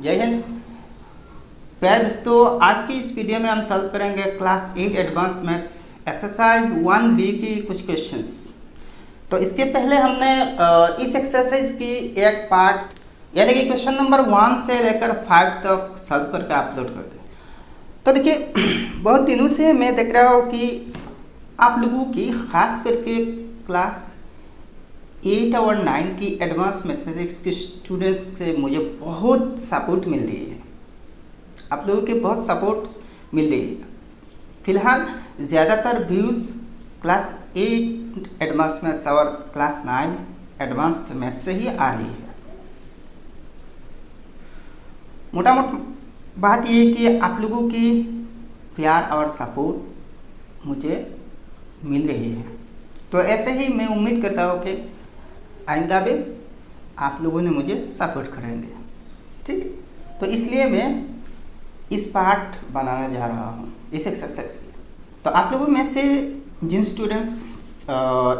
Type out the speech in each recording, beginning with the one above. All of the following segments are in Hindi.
जय हिंद। प्यारे दोस्तों, आज की इस वीडियो में हम सॉल्व करेंगे class 8 advance maths exercise 1B की कुछ क्वेश्चंस। तो इसके पहले हमने इस एक्सरसाइज की एक पार्ट यानी कि क्वेश्चन नंबर 1 से लेकर 5 तक सॉल्व करके अपलोड कर दिया। तो देखिए, बहुत दिनों से मैं देख रहा हूँ कि आप लोगों की खास करके क्लास 8 और 9 की एडवांस मैथमेटिक्स के स्टूडेंट्स से मुझे बहुत सपोर्ट मिल रही है। आप लोगों के बहुत सपोर्ट मिल रही है। फिलहाल ज़्यादातर व्यूज़ क्लास 8 एडवांस मैथ्स और क्लास 9 एडवांस्ड मैथ्स से ही आ रही है। मोटा बात ये है कि आप लोगों की प्यार और सपोर्ट मुझे मिल रही है। तो ऐसे ही मैं उम्मीद करता हूँ कि आइंदा भी आप लोगों ने मुझे सपोर्ट करेंगे, ठीक है। तो इसलिए मैं इस पार्ट बनाने जा रहा हूँ इस एक्सरसाइज की। तो आप लोगों में से जिन स्टूडेंट्स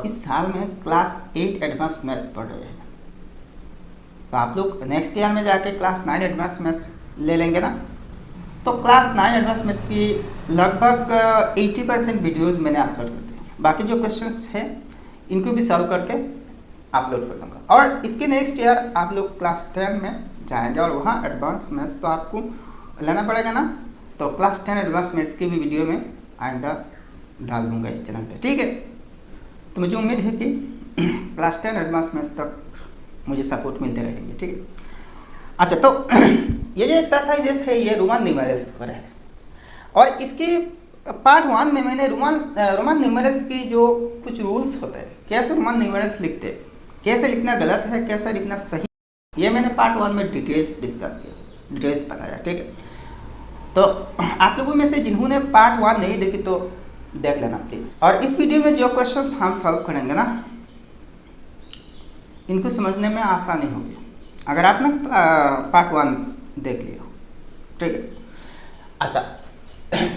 इस साल में क्लास 8 एडवांस मैथ्स पढ़ रहे हैं, तो आप लोग नेक्स्ट ईयर में जाके क्लास 9 एडवांस मैथ्स ले लेंगे ना। तो क्लास 9 एडवांस मैथ्स की लगभग 80% वीडियोज़ मैंने अपलोड कर दिए। बाकी जो क्वेश्चंस हैं इनको भी सॉल्व करके अपलोड कर दूँगा। और इसके नेक्स्ट ईयर आप लोग क्लास 10 में जाएंगे और वहाँ एडवांस मैथ्स तो आपको लेना पड़ेगा ना। तो क्लास 10 एडवांस मैथ्स की भी वीडियो में आइंदा डाल दूँगा इस चैनल पे, ठीक है। तो मुझे उम्मीद है कि क्लास 10 एडवांस मैथ्स तक मुझे सपोर्ट मिलते रहेंगे, ठीक है। अच्छा, तो ये जो एक्सरसाइजेस है ये रोमन न्यूमेरल्स पर है। और इसकी पार्ट 1 में मैंने रोमन न्यूमेरल्स की जो कुछ रूल्स होते हैं, कैसे रोमन न्यूमेरल्स लिखते हैं, कैसे लिखना गलत है, कैसे लिखना सही, ये मैंने पार्ट 1 में डिटेल्स डिस्कस किया, डिटेल्स बताया, ठीक है। तो आप लोगों में से जिन्होंने पार्ट 1 नहीं देखी तो देख लेना प्लीज़। और इस वीडियो में जो क्वेश्चंस हम सॉल्व करेंगे ना, इनको समझने में आसानी होगी अगर आपने पार्ट 1 देख लिया, ठीक है। अच्छा,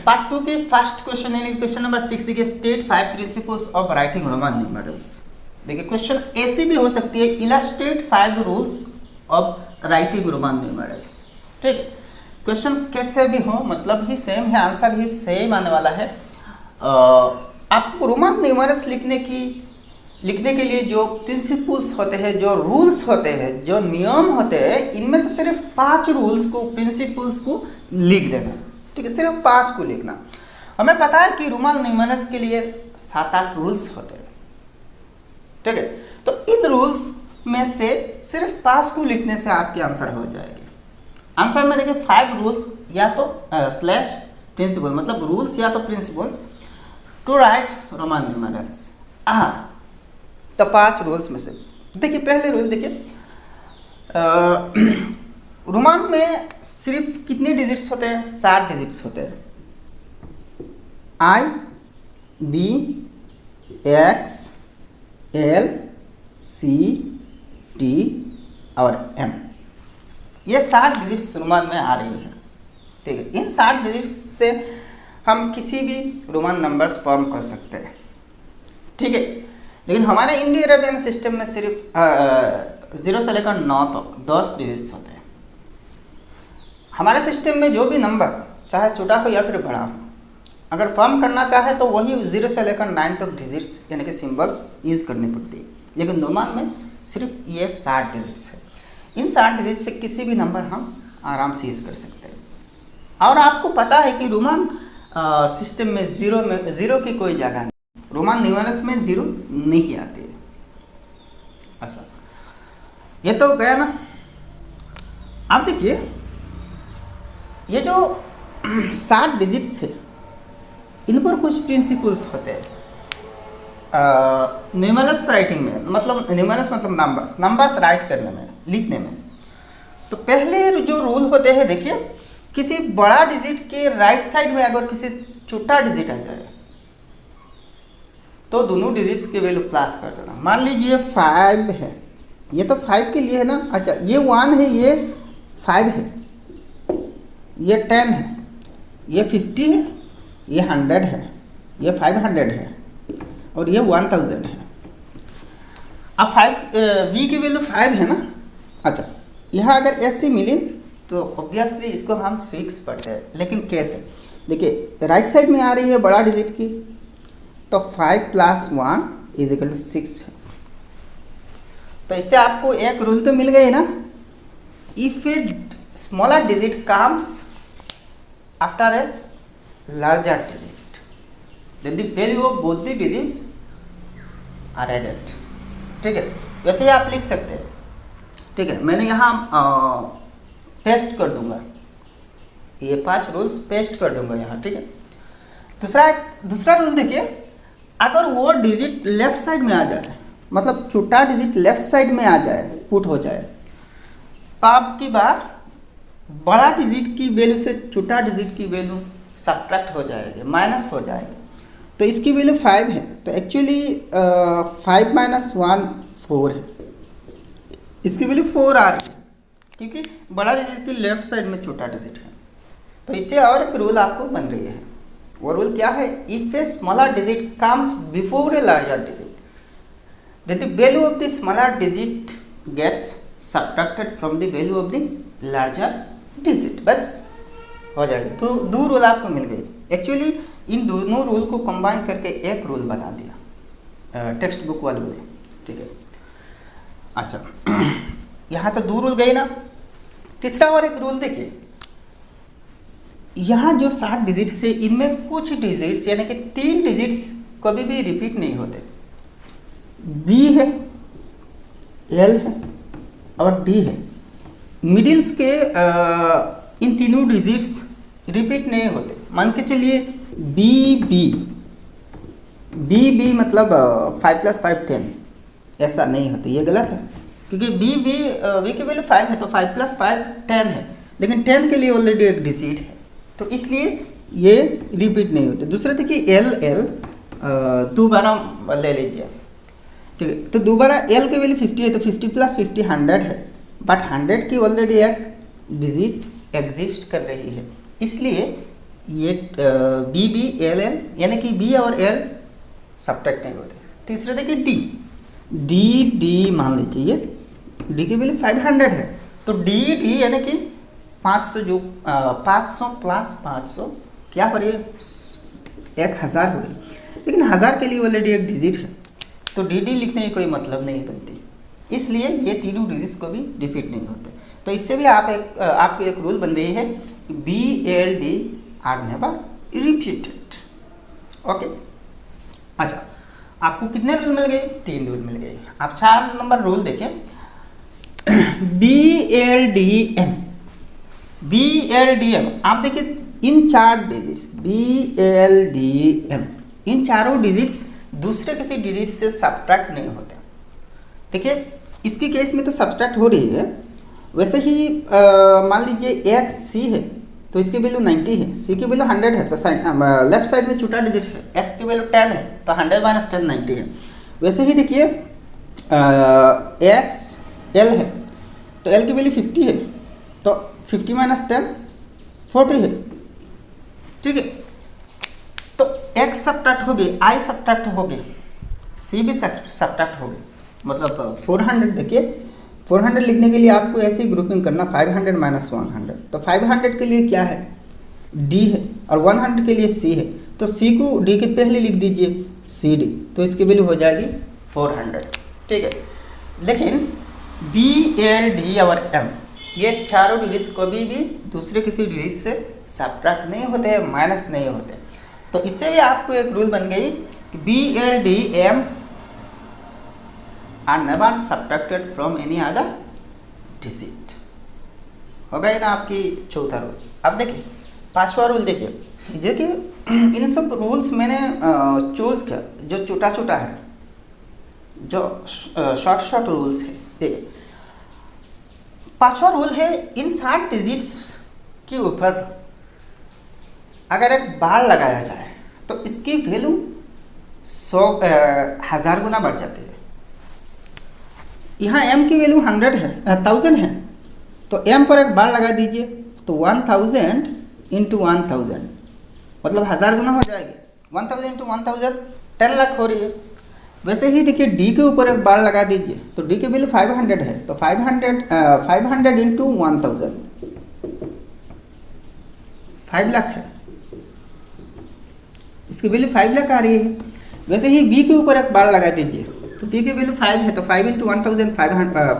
पार्ट 2 के फर्स्ट क्वेश्चन यानी क्वेश्चन नंबर 6 देखिए, state 5 principles of writing Roman numerals. देखिए, क्वेश्चन ऐसी भी हो सकती है, illustrate 5 rules of writing Roman numerals, ठीक है। क्वेश्चन कैसे भी हो मतलब ही सेम है, आंसर ही सेम आने वाला है। आपको रोमन न्यूमेरल्स लिखने के लिए जो प्रिंसिपल्स होते हैं, जो रूल्स होते हैं, जो नियम होते हैं, इनमें से सिर्फ 5 रूल्स को, प्रिंसिपल्स को लिख देना, ठीक है। सिर्फ 5 को लिखना। हमें पता है कि रोमन न्यूमेरल्स के लिए 7-8 रूल्स होते हैं, ठीक है। तो इन रूल्स में से सिर्फ 5 को लिखने से आपकी आंसर हो जाएगी। आंसर में देखिए 5 रूल्स या तो स्लैश प्रिंसिपल मतलब रूल्स या तो principles to write Roman numerals. तो 5 रूल्स में से देखिए, पहले रूल देखिए, रोमन में सिर्फ कितने डिजिट्स होते हैं? 7 डिजिट्स होते हैं। I, B, X, L, C, T और M, ये 7 डिजिट्स रोमन में आ रही है, ठीक है। इन 7 डिजिट्स से हम किसी भी रोमन नंबर्स फॉर्म कर सकते हैं, ठीक है। लेकिन हमारे इंडो यूरोपियन सिस्टम में सिर्फ 0 से लेकर 9 तक 10 डिजिट्स होते हैं। हमारे सिस्टम में जो भी नंबर चाहे छोटा हो या फिर बड़ा हो, अगर फॉर्म करना चाहे तो वही 0 से लेकर 9 तक डिजिट्स यानी कि सिंबल्स यूज़ करनी पड़ती है। लेकिन रोमन में सिर्फ ये 7 डिजिट्स है। इन 7 डिजिट से किसी भी नंबर हम आराम से यूज़ कर सकते हैं। और आपको पता है कि रोमन सिस्टम में ज़ीरो की कोई जगह नहीं, रोमन न्यूमेरल्स में 0 नहीं आती है। अच्छा, ये तो गया ना। अब देखिए, ये जो 7 डिजिट्स है इन पर कुछ प्रिंसिपल्स होते हैं न्यूमेरल्स राइटिंग में, मतलब न्यूमेरल्स मतलब नंबर्स राइट करने में, लिखने में। तो पहले जो रूल होते हैं, देखिए, किसी बड़ा डिजिट के राइट साइड में अगर किसी छोटा डिजिट आ जाए तो दोनों डिजिट्स के वैल्यू प्लस कर देना। मान लीजिए 5 है, ये तो 5 के लिए है ना। अच्छा, ये 1 है, ये 5 है, ये 10 है, ये 50 है, ये 100 है, ये 500 है और ये 1000 है। अब 5 v की वैल्यू 5 है ना। अच्छा, यहाँ अगर ऐसे मिले तो ऑब्वियसली इसको हम 6 पढ़ते हैं, लेकिन कैसे? देखिए राइट साइड में आ रही है बड़ा डिजिट की, तो 5 + 1 = 6 है। तो इससे आपको एक रूल तो मिल गई ना, if a smaller digit comes after a larger digit then the value of both the digits are added. ठीक है, वैसे ही आप लिख सकते हैं। ठीक है, मैंने यहाँ पेस्ट कर दूंगा, ये 5 रूल्स पेस्ट कर दूंगा यहाँ। ठीक है, दूसरा रूल देखिए, अगर वो डिजिट लेफ्ट साइड में आ जाए, मतलब छोटा डिजिट लेफ्ट साइड में आ जाए, पुट हो जाए, तो आपकी बार बड़ा डिजिट की वैल्यू से छोटा डिजिट की वैल्यू सब्ट्रैक्ट हो जाएगी, माइनस हो जाएगी। तो इसकी वैल्यू 5 है, तो एक्चुअली 5 - 1 4 है, इसकी वैल्यू 4 आ रही है क्योंकि बड़ा डिजिट की लेफ्ट साइड में छोटा डिजिट है। तो इससे और एक रूल आपको बन रही है, वो रूल क्या है? If a smaller digit comes before A larger digit then the value of the smaller digit gets subtracted from the value of the larger digit। बस हो जाएगी। तो 2 रूल आपको मिल गई। एक्चुअली इन दोनों रूल को कंबाइन करके एक रूल बना दिया टेक्स्ट बुक वाले ने। ठीक है, अच्छा यहाँ तो 2 रूल गए ना। तीसरा और एक रूल देखिए, यहाँ जो 7 डिजिट्स है, इनमें कुछ डिजिट्स यानी कि 3 डिजिट्स कभी भी रिपीट नहीं होते। B है, L है और D है। मिडिल्स के इन तीनों डिजिट्स रिपीट नहीं होते। मान के चलिए BB मतलब 5 + 5 10, ऐसा नहीं होता, ये गलत है क्योंकि B की वैल्यू 5 है, तो 5 + 5 10 है, लेकिन 10 के लिए ऑलरेडी एक डिजिट है, तो इसलिए ये रिपीट नहीं होते। दूसरा देखिए L दोबारा ले लीजिए। ठीक है, तो दोबारा L की वैल्यू 50 है, तो 50 + 50 100 है, बट 100 की ऑलरेडी एक डिजिट एग्जिस्ट कर रही है, इसलिए ये BB LL यानी कि B और L सब्ट्रैक्ट नहीं होते। तीसरा देखिए D मान लीजिए D की वैल्यू 500 है, तो D यानी कि 500 जो 500 + 500 क्या हो रही है? 1000 हो रही है, लेकिन 1000 के लिए ऑलरेडी एक डिजिट है, तो DD लिखने की कोई मतलब नहीं बनती, इसलिए ये तीनों डिजिट्स को भी रिपीट नहीं होते। तो इससे भी आपको एक रूल बन रही है, BLD are never repeated. Okay, अच्छा आपको कितने रूल मिल गए? 3 रूल मिल गए। आप 4 नंबर रूल देखिए, BLDM। आप देखिए इन 4 डिजिट्स BLDM, इन चारों डिजिट्स दूसरे किसी डिजिट से सब्ट्रैक्ट नहीं होते। देखिए इसकी केस में तो सब्ट्रैक्ट हो रही है, वैसे ही मान लीजिए एक C है, तो इसकी वैल्यू 90 है, C की वैल्यू 100 है, तो लेफ्ट साइड में छोटा डिजिट है, X की वैल्यू 10 है, तो 100 - 10 90 है। वैसे ही देखिए X L है, तो L की वैल्यू 50 है, तो 50 - 10 40 है। ठीक है, तो X सब्ट्रैक्ट हो गई, I सब्ट्रैक्ट हो गई, C भी सब्ट्रैक्ट हो गई, मतलब 400। देखिए 400 लिखने के लिए आपको ऐसे ही ग्रुपिंग करना, 500 - 100, तो 500 के लिए क्या है? D है, और 100 के लिए C है, तो C को D के पहले लिख दीजिए CD, तो इसकी वैल्यू हो जाएगी 400। ठीक है, लेकिन BLD और M ये चारों डिजिट्स कभी भी दूसरे किसी डिजिट से सब्ट्रैक्ट नहीं होते हैं, माइनस नहीं होते। तो इससे भी आपको एक रूल बन गई कि BLDM are never subtracted from any other digit. हो गया ना आपकी चौथा रूल। अब देखिए 5वां रूल देखिए इन सब रूल्स मैंने चूज किया जो छोटा छोटा है, जो शॉर्ट रूल्स है। देखिए 5वां रूल है, इन 7 डिजिट्स के ऊपर अगर एक बार लगाया जाए तो इसकी वैल्यू 1000 गुना बढ़ जाती है। यहाँ M की वैल्यू 1000 है, तो M पर एक बार लगा दीजिए, तो 1000 × 1000 मतलब 1000 गुना हो जाएगी। 1000 × 1000 10 लाख हो रही है। वैसे ही देखिए D के ऊपर एक बार लगा दीजिए, तो D की वैल्यू 500 है, तो 500 × 1000 5 लाख है, इसकी वैल्यू 5 लाख आ रही है। वैसे ही बी के ऊपर एक बार लगा दीजिए, तो बी की वैल्यू 5 है, तो 5 इंटू 1000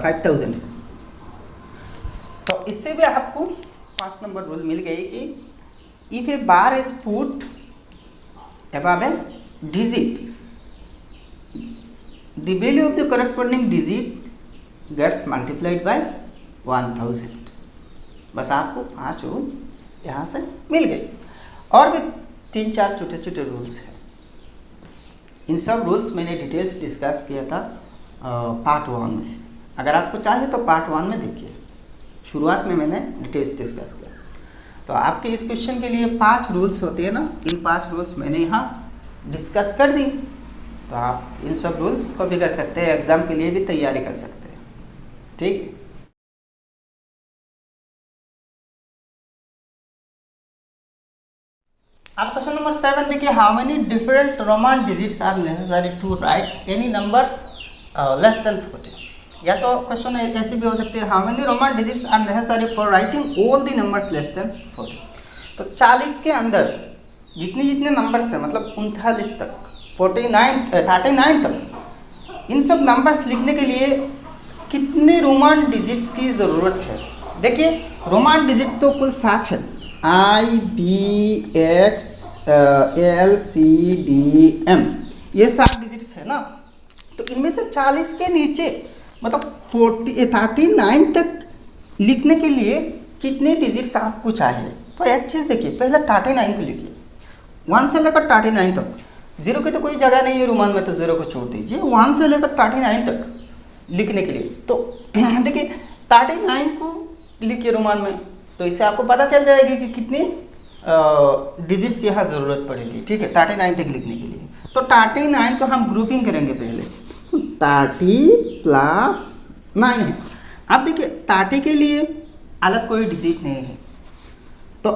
5000 है। तो इससे भी आपको 5 नंबर रूल मिल गई कि if A bar is put above a digit, the value of the corresponding digit gets multiplied by 1000। बस आपको 5 रूल यहाँ से मिल गए। और भी 3-4 छोटे छोटे रूल्स हैं। इन सब रूल्स मैंने डिटेल्स डिस्कस किया था पार्ट 1 में। अगर आपको चाहे तो पार्ट 1 में देखिए, शुरुआत में मैंने डिटेल्स डिस्कस किया। तो आपके इस क्वेश्चन के लिए 5 रूल्स होते हैं ना, इन 5 रूल्स मैंने यहाँ डिस्कस कर दी। तो आप इन सब रूल्स को भी कर सकते हैं, एग्ज़ाम के लिए भी तैयारी कर सकते हैं। ठीक। अब क्वेश्चन नंबर 7 देखिए, how many different Roman digits are necessary to write any number less than 40। या तो क्वेश्चन ऐसे भी हो सकते हैं, how many Roman digits are necessary for writing all the numbers less than 40। तो 40 के अंदर जितने नंबर्स हैं, मतलब 39 तक 39 तक, इन सब नंबर्स लिखने के लिए कितने रोमन डिजिट्स की ज़रूरत है। देखिए रोमन डिजिट तो कुल 7 है, I B X L C D M, ये 7 डिजिट्स है ना। तो इनमें से 40 के नीचे मतलब 39 तक लिखने के लिए कितने डिजिट्स आपको चाहिए। तो एक चीज़ देखिए, पहले 39 को लिखिए, 1 से लेकर 39 तक। 0 की तो कोई जगह नहीं है रोमन में, तो 0 को छोड़ दीजिए। 1 से लेकर 39 तक लिखने के लिए तो देखिए 39 को लिखिए रोमन में, तो इससे आपको पता चल जाएगी कि कितनी डिजिट्स यहाँ ज़रूरत पड़ेगी। ठीक है, 39 तक लिखने के लिए। तो 39 को हम ग्रुपिंग करेंगे पहले, 30 प्लस 9 है। अब देखिए 30 के लिए अलग कोई डिजिट नहीं है, तो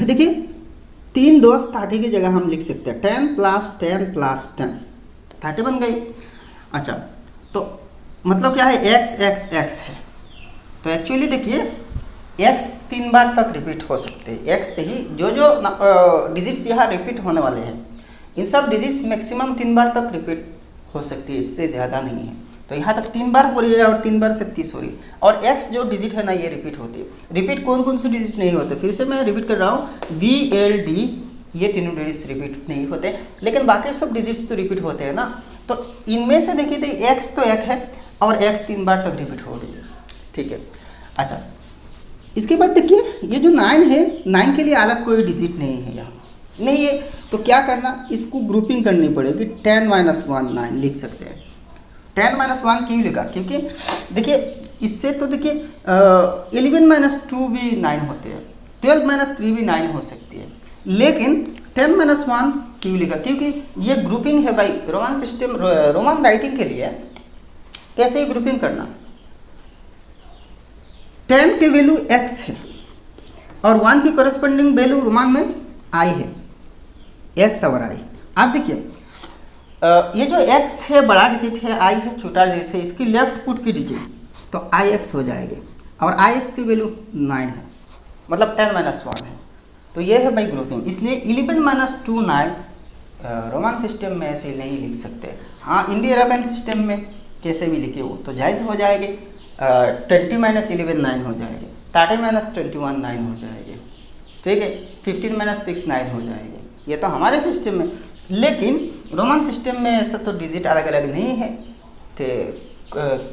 देखिए 3 2 30 की जगह हम लिख सकते हैं 10 प्लस 10 प्लस 10, 30 बन गई। अच्छा, तो मतलब क्या है, x x x है। तो एक्चुअली देखिए x 3 बार तक रिपीट हो सकते हैं। x ही जो डिजिट्स यहाँ रिपीट होने वाले हैं, इन सब डिजिट्स मैक्सिमम 3 बार तक रिपीट हो सकती है, इससे ज़्यादा नहीं है। तो यहाँ तक 3 बार हो रही है और 3 बार 36 हो रही है। और x जो डिजिट है ना, ये रिपीट होती है। रिपीट कौन से डिजिट नहीं होते, फिर से मैं रिपीट कर रहा हूँ, V L D, ये तीनों डिजिट्स रिपीट नहीं होते, लेकिन बाकी सब डिजिट्स तो रिपीट होते हैं ना। तो इनमें से देखिए तो x तो 1 है और x 3 बार तक रिपीट हो रही है। ठीक है। अच्छा, इसके बाद देखिए ये जो 9 है, 9 के लिए अलग कोई डिजिट नहीं है यहाँ, नहीं है। तो क्या करना, इसको ग्रुपिंग करनी पड़ेगी। 10 - 1 9 लिख सकते हैं। 10 - 1 क्यों लिखा, क्योंकि देखिए इससे तो देखिए 11 - 2 भी 9 होते हैं, 12 - 3 भी 9 हो सकती है। लेकिन 10 - 1 क्यों लिखा, क्योंकि ये ग्रुपिंग है भाई। रोमन सिस्टम, रोमन राइटिंग के लिए कैसे ही ग्रुपिंग करना। 10 की वैल्यू x है और 1 की कॉरेस्पॉन्डिंग वैल्यू रोमन में i है, x और i। आप देखिए ये जो x है बड़ा डिजिट है, i है छोटा डिजिट है, इसकी लेफ्ट पुट की दीजिए तो ix हो जाएगी और ix की वैल्यू 9 है, मतलब 10 - 1 है। तो ये है भाई ग्रुपिंग। इसलिए 11 - 2 9 रोमन सिस्टम में ऐसे नहीं लिख सकते। हाँ, इंडियो अरबियन सिस्टम में कैसे भी लिखे वो तो जायज़ हो जाएगी। 20 - 11 9 हो जाएगी, 30 - 21 9 हो जाएगी। ठीक है, 15 - 6 9 हो जाएगी। ये तो हमारे सिस्टम में, लेकिन रोमन सिस्टम में ऐसा तो डिजिट अलग अलग नहीं है, तो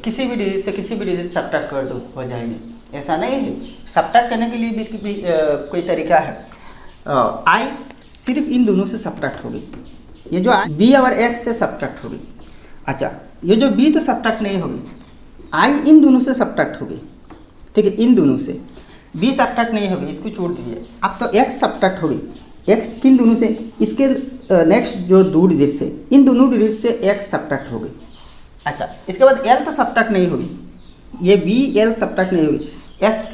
किसी भी डिजिट से किसी भी डिजिट सब्ट्रैक्ट कर दो हो जाएगी, ऐसा नहीं है। सब्ट्रैक्ट करने के लिए भी कोई तरीका है। आई सिर्फ इन दोनों से सब्ट्रैक्ट होगी, ये जो बी और एक्स से सब्ट्रैक्ट होगी। अच्छा, ये जो बी तो सब्ट्रैक्ट नहीं होगी, आई इन दोनों से सब्ट्रैक्ट होगी। ठीक है, इन दोनों से बी सब्ट्रैक्ट नहीं होगी, इसको छोड़ दीजिए। अब तो एक्स सब्ट्रैक्ट होगी, एक्स किन दोनों से, इसके नेक्स्ट जो 2 डिजिट से, इन दोनों डिजिट से एक्स सब्ट्रैक्ट होगी। अच्छा, इसके बाद एल तो सब्ट्रैक्ट नहीं होगी, ये बी एल सब्ट्रैक्ट नहीं होगी, एक्स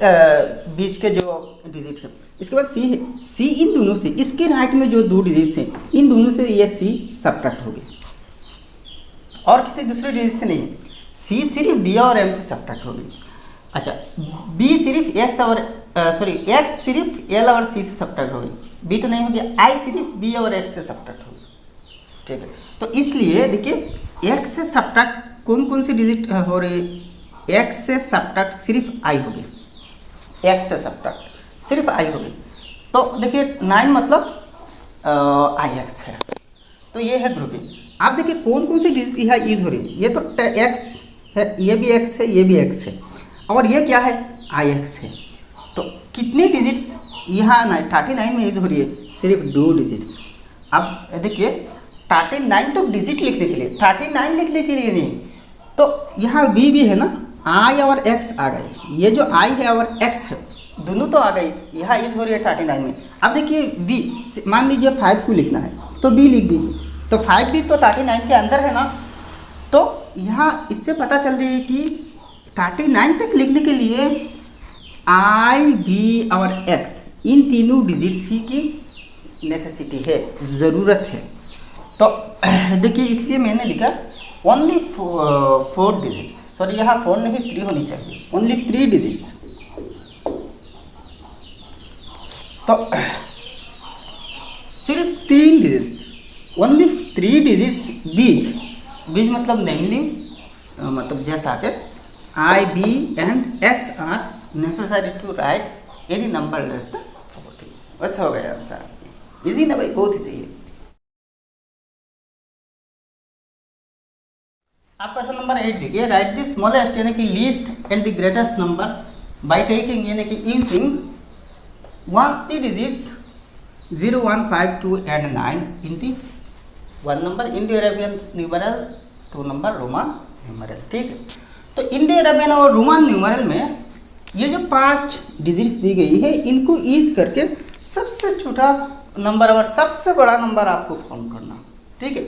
बीच के जो डिजिट है। इसके बाद सी है, सी इन दोनों से, इसके राइट में जो 2 डिजिट्स हैं, इन दोनों से ये सी सब्ट्रैक्ट होगी और किसी दूसरे डिजिट से नहीं। सी सिर्फ डी और एम से सब्ट्रैक्ट होगी। अच्छा, बी सिर्फ एक्स और सॉरी एक्स सिर्फ एल और सी से सब्ट्रैक्ट होगी, बी तो नहीं होगी, आई सिर्फ बी और एक्स से सब्ट्रैक्ट होगी, ठीक है। तो इसलिए देखिए एक्स से सब्ट्रैक्ट कौन कौन सी डिजिट हो रही है, एक्स से सब्ट्रैक्ट सिर्फ आई होगी, एक्स से सब्ट्रैक्ट सिर्फ आई होगी। तो देखिए 9 मतलब आई एक्स है, तो ये है ग्रुपिंग। आप देखिए कौन कौन सी डिजिट यहाँ यूज हो रही है, ये तो एक्स है, ये भी एक्स है, ये भी एक्स है, और ये क्या है आई एक्स है। तो कितनी डिजिट्स यहाँ 39 में यूज हो रही है, सिर्फ 2 डिजिट्स। अब देखिए 39 तो डिजिट लिखने के लिए, 39 लिखने के लिए नहीं, तो यहाँ बी भी है ना, आई और एक्स आ गए, ये जो आई है और एक्स है दोनों तो आ गई, यहाँ यूज हो रही है 39 में। अब देखिए बी, मान लीजिए 5 को लिखना है तो बी लिख दीजिए, तो 5 भी तो 39 के अंदर है ना। तो यहाँ इससे पता चल रही है कि 39 तक लिखने के लिए आई बी और एक्स इन तीनों डिजिट्स ही की नेसेसिटी है, ज़रूरत है। तो देखिए इसलिए मैंने लिखा ओनली 4 डिजिट्स, सॉरी यहाँ 4 नहीं 3 होनी चाहिए, ओनली 3 डिजिट्स। तो सिर्फ 3 डिजिट्स, ओनली 3 डिजिट्स, बीज मतलब नेमली मतलब जैसा कि I V and X are necessary to write any number less than 40। बस हो गया आंसर। इजी ना भाई, बहुत इजी है। आप क्वेश्चन नंबर 8 देखिए, राइट द स्मॉलेस्ट यानी कि least and the greatest number by taking यानी कि using once the digits 0, 1, 5, 2 and 9 in the 1 number Indo-Arabian numeral, 2 number Roman numeral, ठीक है। तो इंडो-अरेबियन और रोमान न्यूमरल में ये जो 5 डिजिट्स दी गई है, इनको यूज करके सबसे छोटा नंबर और सबसे बड़ा नंबर आपको फॉर्म करना, ठीक है।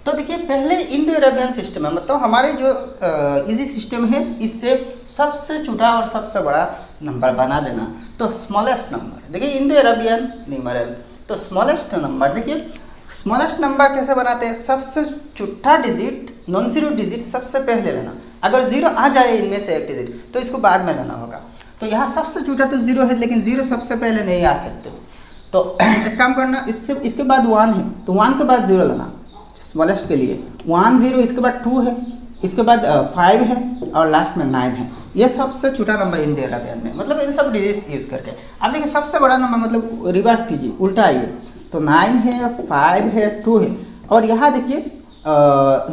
तो देखिए पहले इंडो-अरेबियन सिस्टम है, मतलब हमारे जो इजी सिस्टम है, इससे सबसे छोटा और सबसे बड़ा नंबर बना देना। तो स्मॉलेस्ट नंबर देखिए इंडो-अरेबियन न्यूमरल, तो स्मॉलेस्ट नंबर देखिए, स्मॉलेस्ट नंबर कैसे बनाते हैं, सबसे छोटा डिजिट नॉन जीरो डिजिट सबसे पहले लेना, अगर जीरो आ जाए इनमें से एक डिजिट तो इसको बाद में लेना होगा। तो यहाँ सबसे छोटा तो जीरो है, लेकिन जीरो सबसे पहले नहीं आ सकते, तो एक काम करना, इसके बाद 1 है तो 1 के बाद 0 लेना स्मॉलेस्ट के लिए, 1 0, इसके बाद 2 है, इसके बाद 5 है और लास्ट में 9 है। ये सबसे छोटा नंबर इंडो-अरेबियन में, मतलब इन सब डिजिट्स यूज़ करके। अब देखिए सबसे बड़ा नंबर मतलब रिवर्स कीजिए, उल्टा आइए, तो 9 है, 5 है, 2 है, और यहाँ देखिए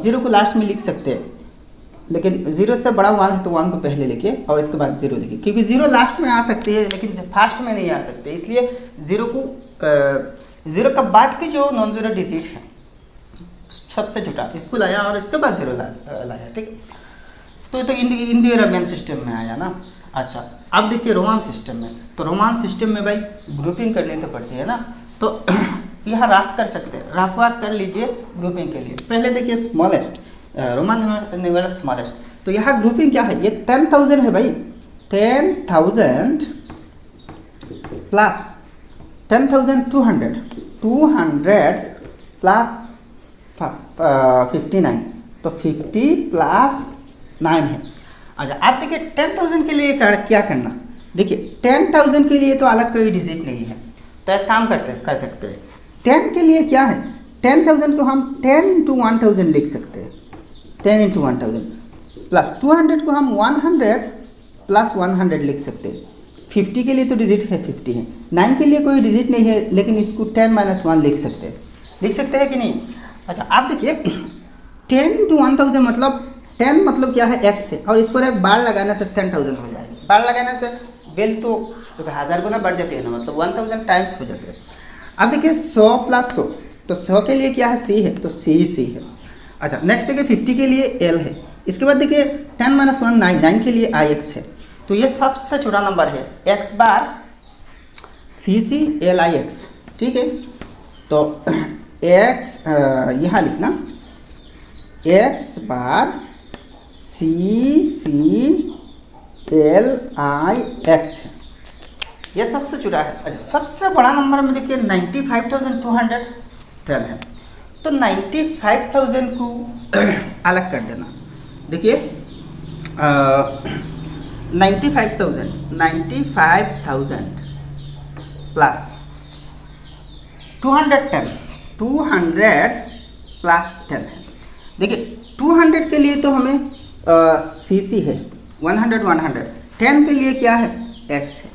0 को लास्ट में लिख सकते हैं, लेकिन 0 से बड़ा 1 है तो 1 को पहले लिखिए और इसके बाद 0 लिखिए, क्योंकि 0 लास्ट में आ सकती है लेकिन फास्ट में नहीं आ सकते, इसलिए 0 का बाद की जो नॉन जीरो डिजिट है सबसे छोटा इसको लाया और इसके बाद 0 लाया, ठीक। तो ये तो इंडो-अरेबियन सिस्टम में आया ना। अच्छा अब देखिए रोमान सिस्टम में, तो रोमान सिस्टम में भाई ग्रुपिंग करनी तो पड़ती है ना, तो यहाँ राफ कर सकते हैं, राफ वार कर लीजिए ग्रुपिंग के लिए। पहले देखिए स्मॉलेस्ट, रोमान न्यूमरल स्मॉलेस्ट, तो यहाँ ग्रुपिंग क्या है, ये 10,000 है भाई, 10,000 प्लस 10,200, 200 प्लस 59, तो 50 प्लस 9 है। अच्छा आप देखिए 10,000 के लिए क्या करना, देखिए 10,000 के लिए तो अलग कोई डिजिट नहीं है, तो एक काम कर सकते हैं, 10 के लिए क्या है, 10,000 को हम 10 × 1,000 लिख सकते हैं, 10 × 1,000 प्लस 200 को हम 100 प्लस 100 लिख सकते हैं। 50 के लिए तो डिजिट है 50 है, 9 के लिए कोई डिजिट नहीं है, लेकिन इसको 10 - 1 लिख सकते हैं कि नहीं। अच्छा आप देखिए 10 × 1,000 मतलब 10 मतलब क्या है x है, और इस पर एक बार लगाने से 10,000 हो जाएगी, बार लगाने से वैल्यू तो 1000 गुना बढ़ जाती है ना, मतलब 1000 टाइम्स हो जाते हैं। अब देखिए 100 + 100, तो 100 के लिए क्या है c है, तो c है। अच्छा नेक्स्ट देखिए 50 के लिए l है, इसके बाद देखिए 10 - 1 9 के लिए ix है, तो ये सबसे छोटा नंबर है, x bar c l i x, ठीक है। तो x यहाँ लिखना x bar c l i x है, यह सबसे छोटा है। अच्छा सबसे बड़ा नंबर में देखिए 95,210 है, तो 95,000 को अलग कर देना। देखिए 95,000 प्लस 210 प्लस 10 है। देखिए 200 के लिए तो हमें सीसी है 100 10 के लिए क्या है एक्स है,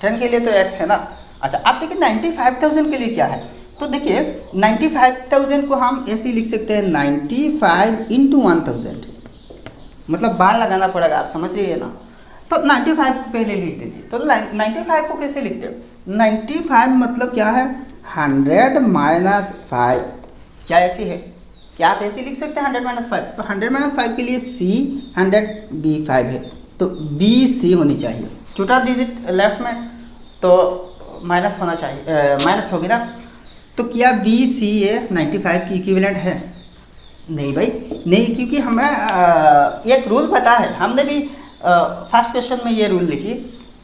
10 के लिए तो एक्स है ना। अच्छा आप देखिए 95,000 के लिए क्या है, तो देखिए 95,000 को हम ऐसे ही लिख सकते हैं 95 इंटू 1000, मतलब बार लगाना पड़ेगा, आप समझ रही है ना। तो 95 को पहले लिख दीजिए, तो 95 को कैसे लिखते हैं, 95 मतलब क्या है 100 माइनस 5, क्या ऐसी है, क्या आप ऐसे लिख सकते हैं 100 माइनस 5, तो 100 माइनस 5 के लिए सी 100 बी 5 है, तो बी सी होनी चाहिए, छोटा डिजिट लेफ्ट में तो माइनस होना चाहिए, माइनस होगी ना। तो क्या बी सी ये 95 की इक्विवेलेंट है, नहीं भाई नहीं, क्योंकि हमें एक रूल पता है, हमने भी फर्स्ट क्वेश्चन में ये रूल लिखी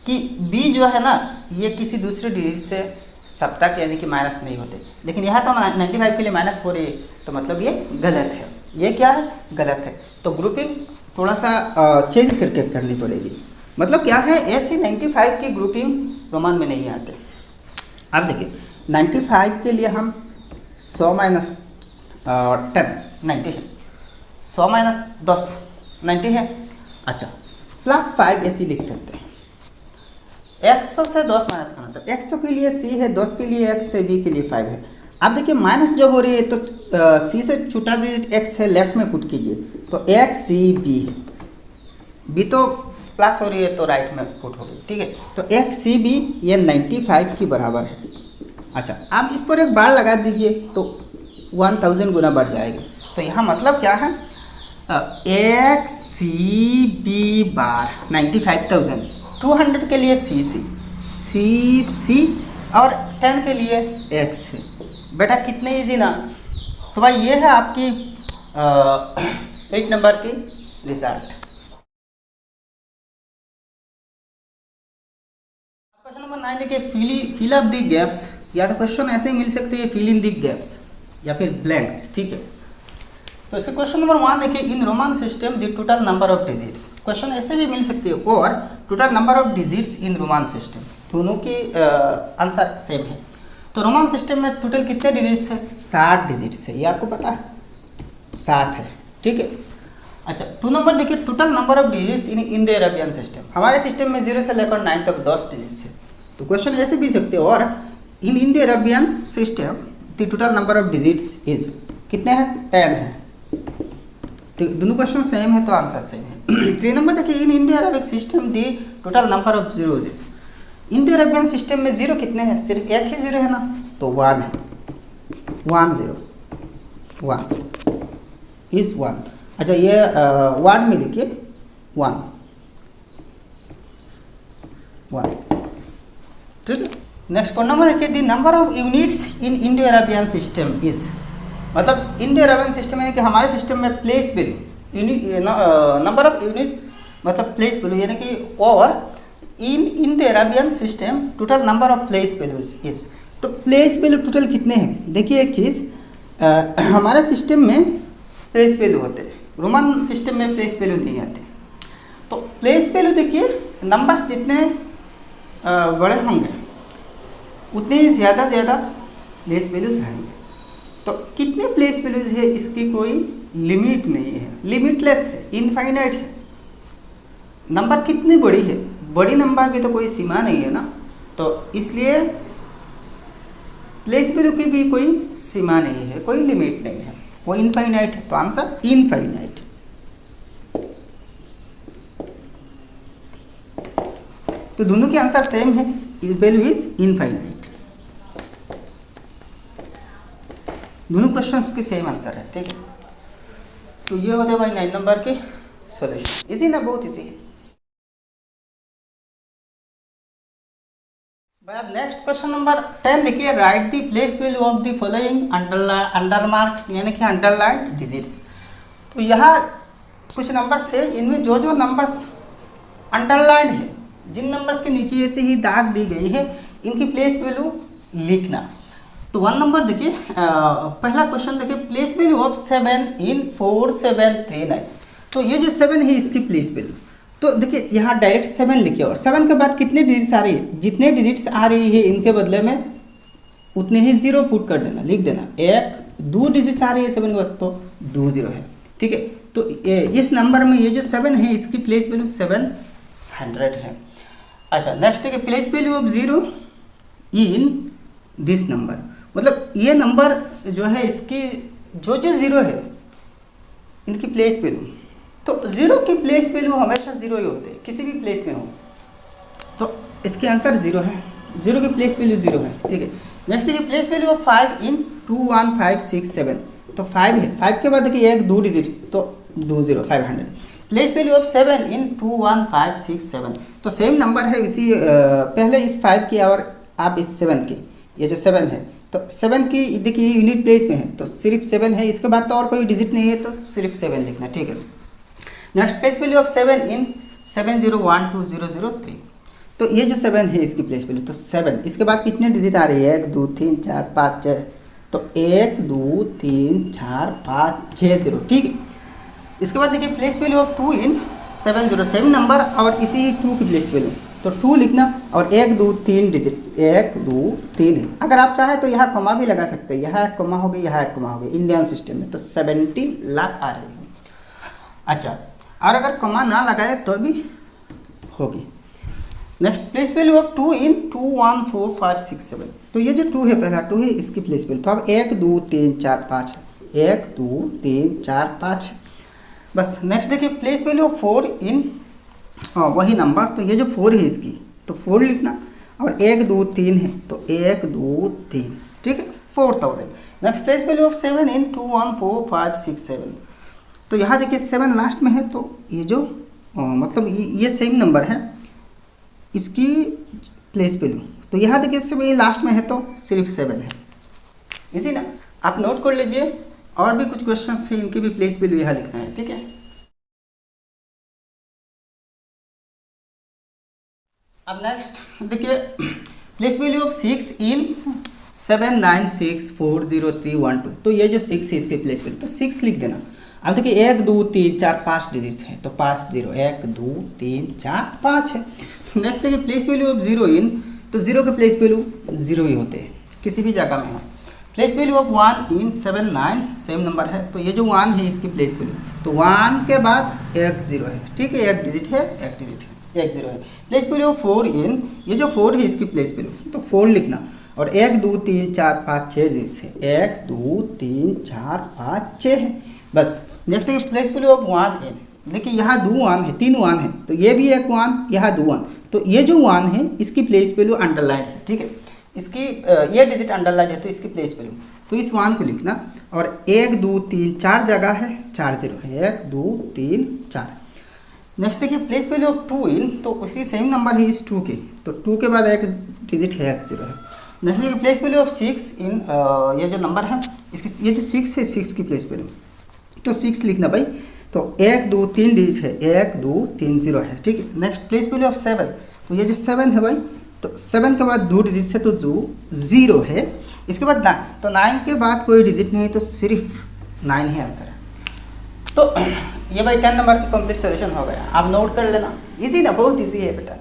कि बी जो है ना ये किसी दूसरे डिजिट से सब्ट्रैक्ट यानी कि माइनस नहीं होते, लेकिन यहाँ तो 95 के लिए माइनस हो रही है, तो मतलब ये गलत है, ये क्या है गलत है। तो ग्रुपिंग थोड़ा सा चेंज करके करनी पड़ेगी, मतलब क्या है ऐसी 95 की ग्रुपिंग रोमान में नहीं आते। अब देखिए 95 के लिए हम 100 माइनस 10 90 है, 100 माइनस 10 90 है। अच्छा प्लस 5 ऐसे लिख सकते हैं, 100 से 10 माइनस करना, तो 100 के लिए सी है, 10 के लिए एक्स है, बी के लिए 5 है। अब देखिए माइनस जब हो रही है तो सी से छोटा डिजिट एक्स है, लेफ्ट में पुट कीजिए, तो एक्स सी बी है, बी तो प्लस हो रही है तो राइट में पुट होगी, ठीक है। तो एक्स सी बी ये 95 की बराबर है। अच्छा आप इस पर एक बार लगा दीजिए तो 1000 गुना बढ़ जाएगा, तो यहाँ मतलब क्या है एक्स सी बी बार 95,000, 200 के लिए सी सी और 10 के लिए एक्स है। बेटा कितने इजी ना, तो भाई ये है आपकी 8 नंबर की रिजल्ट। क्वेश्चन नंबर 9 देखिए फिल अप द गैप्स, या तो क्वेश्चन ऐसे ही मिल सकते हैं फिल इन द गैप्स या फिर ब्लैंक्स, ठीक है। तो इसके क्वेश्चन नंबर 1 देखिए in Roman system the total number of digits, question ऐसे भी मिल सकते हैं, और total number of digits in Roman system, दोनों की आंसर सेम है। तो रोमन सिस्टम में टोटल कितने डिजिट्स है, 7 डिजिट्स है, ये आपको पता है 7 है, ठीक है। अच्छा 2 नंबर देखिए total number of digits in Indo Arabian system, हमारे सिस्टम में 0 से लेकर 9 तक 10 डिजिट्स है। तो क्वेश्चन ऐसे भी सकते हो, और इन Indo Arabian system the total number of digits is कितने हैं 10 है, तो दोनों क्वेश्चन सेम है तो आंसर सेम है। 3 नंबर देखिए इन Indo Arabic system the total number of zeros is, Indo Arabian system में 0 कितने हैं, सिर्फ एक ही 0 है ना, तो 1 है, 1 0 1 इज 1। अच्छा ये वर्ड में लिखिए 1 1, ठीक है। नेक्स्ट 4 नंबर देखिए the number of units in Indo Arabian system is, मतलब इंडो अरेबियन सिस्टम यानी कि हमारे सिस्टम में place value number of units मतलब प्लेस वैल्यू यानी कि, और इन Indo Arabian system total number of place values is, तो प्लेस वैल्यू टोटल कितने हैं। देखिए एक चीज़ हमारे सिस्टम में प्लेस वैल्यू होते हैं, रोमन सिस्टम में प्लेस वैल्यू नहीं आते। तो प्लेस वैल्यू देखिए नंबर्स जितने बड़े होंगे उतने ज़्यादा प्लेस वैल्यूज आएंगे। तो कितने प्लेस वैल्यूज है इसकी कोई लिमिट नहीं है, लिमिटलेस है, इनफाइनाइट है। नंबर कितनी बड़ी है, बड़ी नंबर की तो कोई सीमा नहीं है ना, तो इसलिए प्लेस वैल्यू की भी कोई सीमा नहीं है, कोई लिमिट नहीं है, वो इनफाइनाइट है, तो आंसर इनफाइनाइट। तो दोनों के आंसर सेम है, वैल्यू इज इनफाइनाइट, दोनों क्वेश्चंस के सेम आंसर है, ठीक है। तो ये होते हैं भाई 9 नंबर के सॉल्यूशन, इजी ना, बहुत इजी है भाई। अब नेक्स्ट क्वेश्चन नंबर 10 देखिए write the place value of the following undermark यानी कि अंडरलाइन डिजिट्स। तो यहाँ कुछ नंबर्स है, इनमें जो नंबर्स अंडरलाइन है, जिन नंबर्स के नीचे ऐसे ही दाग दी गई है, इनकी प्लेस वैल्यू लिखना। तो 1 नंबर देखिए पहला क्वेश्चन देखिए प्लेस वैल्यू ऑफ 7 इन 4739, तो ये जो 7 है इसकी प्लेस वैल्यू, तो तो देखिए यहाँ डायरेक्ट 7 लिखिए और 7 के बाद कितने डिजिट्स आ रही है, जितने डिजिट्स आ रही है इनके बदले में उतने ही 0 पुट कर देना, लिख देना। एक 2 डिजिट्स आ रही है 7 के बाद तो 2 0 है, ठीक है। तो इस नंबर में ये जो 7 है इसकी प्लेस वैल्यू 700 है। अच्छा नेक्स्ट देखिए place value of 0 in this number, मतलब ये नंबर जो है इसकी जो 0 है इनकी प्लेस वैल्यू, तो 0 की प्लेस वैल्यू हमेशा 0 ही होते हैं किसी भी प्लेस में हो, तो इसके आंसर 0 है, 0 की प्लेस वैल्यू 0 है, ठीक है। नेक्स्ट देखिए प्लेस वैल्यू ऑफ 5 इन 2 1 5 6 7, तो 5 है, 5 के बाद देखिए एक 2 डिजिट तो 2 0 500। प्लेस वैल्यू ऑफ 7 इन 2 1 5 6 7, तो सेम नंबर है इसी पहले इस 5 की और आप इस 7 की, ये जो 7 है तो 7 की देखिए यूनिट प्लेस में है तो सिर्फ 7 है, इसके बाद तो और कोई डिजिट नहीं है तो सिर्फ 7 लिखना, ठीक है। नेक्स्ट प्लेस वैल्यू ऑफ 7 इन 7 0 1 2 0 0 3, तो ये जो 7 है इसकी प्लेस वैल्यू, तो 7 इसके बाद कितने डिजिट आ रही है 1 2 3 4 5 6, तो 1 2 3 4 5 6 0, ठीक है। इसके बाद देखिए place value of 2 in 7 0, same number और इसी 2 की प्लेस वैल्यू, तो 2 लिखना और 1 2 3 डिजिट 1 2 3 है। अगर आप चाहें तो यहाँ कमा भी लगा सकते हैं, यहाँ एक कमा हो गई यहाँ एक कमा हो गई इंडियन सिस्टम में, तो 70 लाख आ रही है। अच्छा और अगर कमा ना लगाए तो भी होगी। नेक्स्ट प्लेस वैल्यू ऑफ 2 इन 2 1 4 5 6 7, तो ये जो 2 है पहला 2 है इसकी प्लेस वैल्यू, तो अब 1 2 3 4 5 है, 1 2 3 4 5 है बस। नेक्स्ट देखिए प्लेस वैल्यू ऑफ 4 इन वही नंबर, तो ये जो 4 है इसकी तो 4 लिखना और 1 2 3 है तो 1 2 3, ठीक है 4000। नेक्स्ट प्लेस वैल्यू ऑफ 7 इन 2 1 4 5 6 7, तो यहाँ देखिए 7 लास्ट में है तो ये जो मतलब ये सेम नंबर है इसकी प्लेस वैल्यू, तो यहाँ देखिए सिर्फ ये लास्ट में है तो सिर्फ 7 है, इसी ना आप नोट कर लीजिए। और भी कुछ क्वेश्चंस है इनकी भी प्लेस वैल्यू यहाँ लिखना है, ठीक है। अब नेक्स्ट देखिए प्लेस वैल्यू ऑफ 6 इन 7 9 6 4 0 3 1 2, तो ये जो 6 है इसके प्लेस वैल्यू तो 6 लिख देना। अब देखिए 1 2 3 4 5 डिजिट है तो 5 0 1 2 3 4 5 है। नेक्स्ट देखिए प्लेस वैल्यू ऑफ 0 इन, तो 0 के प्लेस वैल्यू 0 ही होते हैं किसी भी जगह में हो। Place value of 1 in 7 9, same number है तो ये जो 1 है इसकी प्लेस वैल्यू, तो 1 के बाद एक 0 है, ठीक है एक डिजिट है एक डिजिट है एक 0 है। प्लेस वैल्यू ऑफ 4 इन, ये जो 4 है इसकी प्लेस वैल्यू, तो 4 लिखना और 1 2 3 4 5 6 डिजिट है 1 2 3 4 5 6 है बस। नेक्स्ट है प्लेस वैल्यू ऑफ 1 इन, देखिए यहाँ 2 1 है 3 1 है तो ये भी एक 1 यहाँ 2 1, तो ये जो 1 है इसकी प्लेस वैल्यू अंडरलाइन है, ठीक है इसकी ये डिजिट अंडरलाइन है तो इसकी प्लेस वैल्यू, तो इस 1 को लिखना और 1 2 3 4 जगह है 4 0 है 1 2 3 4। नेक्स्ट देखिए प्लेस वैल्यू ऑफ 2 इन, तो उसी सेम नंबर है इस 2 की, तो 2 के बाद एक डिजिट है एक 0 है। नेक्स्ट देखिए प्लेस वैल्यू ऑफ 6 इन, ये जो नंबर है इसकी ये जो 6 है 6 की प्लेस वैल्यू, तो 6 लिखना भाई, तो 1 2 3 डिजिट है 1 2 3 0 है, ठीक है। नेक्स्ट प्लेस वैल्यू ऑफ 7, तो ये जो 7 है भाई तो 7 के बाद 2 डिजिट है तो जो 0 है। इसके बाद 9, तो 9 के बाद कोई डिजिट नहीं तो सिर्फ 9 ही आंसर है। तो ये भाई 10 नंबर की कंप्लीट सॉल्यूशन हो गया, आप नोट कर लेना, इजी ना बहुत इजी है बेटा।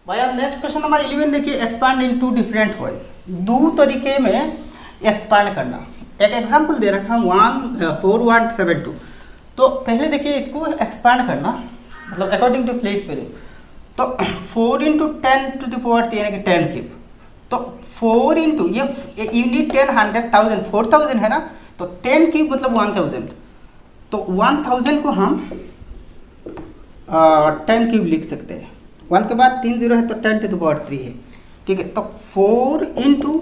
भाई अब नेक्स्ट क्वेश्चन नंबर 11 देखिए, एक्सपांड इन 2 डिफरेंट वॉइस, 2 तरीके में एक्सपांड करना। एक एग्जांपल दे रखा हूँ 14172, तो पहले देखिए इसको एक्सपांड करना मतलब अकॉर्डिंग टू प्लेस वैल्यू, तो 4 × 10⁻³ यानी कि 10 क्यूब, तो 4 इंटू ये यूनिट 10 100 1000 4000 है ना, तो 10 क्यूब मतलब 1000, तो 1000 को हम 10 क्यूब लिख सकते हैं, 1 के बाद 3 0 है तो 10⁻³ है, ठीक है। तो 4 ×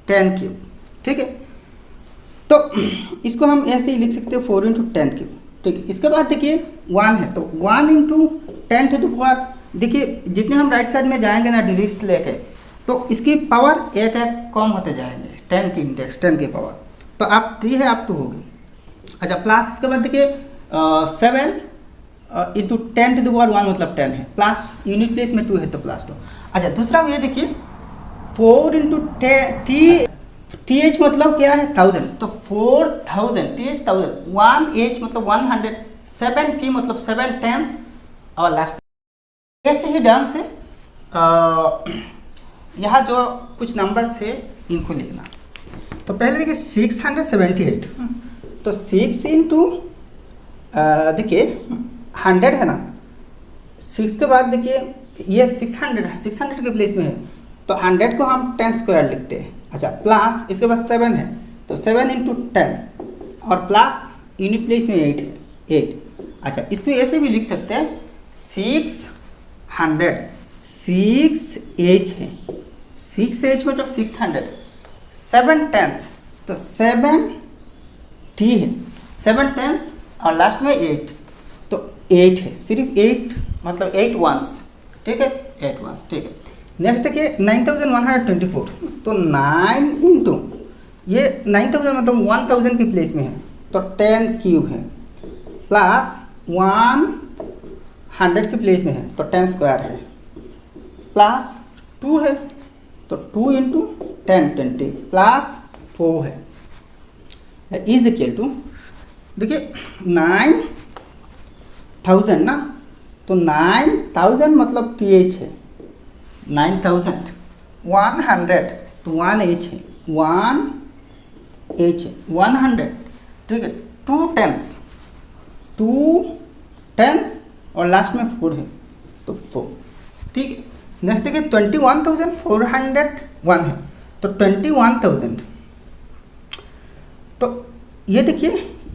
10 क्यूब, ठीक है, तो इसको हम ऐसे ही लिख सकते हैं 4 × 10 क्यूब, ठीक है। इसके बाद देखिए 1 है तो 1 × 10⁻, देखिए जितने हम राइट साइड में जाएंगे ना डिजिट्स लेके, तो इसकी पावर एक एक कम होते जाएंगे, 10 की इंडेक्स 10 की पावर, तो आप 3 है आप 2 होगी। अच्छा प्लस इसके बाद देखिए 7 × 10⁻1 मतलब 10 है, प्लस यूनिट प्लेस में 2 है तो +2। अच्छा दूसरा ये देखिए 4 × TH मतलब क्या है 1000, तो 4000 TH 1000, 1H मतलब 100, 7T मतलब 7 टेंस और लास्ट। ऐसे ही ढंग से यहाँ जो कुछ नंबर्स है इनको लिखना। तो पहले देखिए 678, तो 6 इंटू देखिए 100 है ना, 6 के बाद देखिए ये 600 के प्लेस में है, तो 100 को हम 10 स्क्वायर लिखते हैं। अच्छा, प्लस इसके बाद 7 है, तो 7 इंटू 10 और प्लस यूनिट प्लेस में 8 है, 8। अच्छा, इसको ऐसे भी लिख सकते हैं 600, 6H है, 6H मतलब 600, 7 टेंस तो 7T है, 7 टेंस और लास्ट में 8, तो 8 है, सिर्फ 8 मतलब 8 वंस, ठीक है, 8 वंस, ठीक है। नेक्स्ट देखिए 9124, तो 9 इंटू ये 9000 मतलब 1000 के प्लेस में है, तो 10 क्यूब है, प्लस 100 के प्लेस में है, तो 10 स्क्वायर है, प्लस 2 है, तो 2 इंटू 10 20 प्लस 4 है, इज इक्वल टू देखिए 9000 ना, तो 9000 मतलब TH है, 9000, 100 तो 1H है, 1H है, 100, ठीक है, 2 टेंस और लास्ट में 4 है, तो 4, ठीक है। नेक्स्ट देखिए 21401 है, तो 21000, तो ये देखिए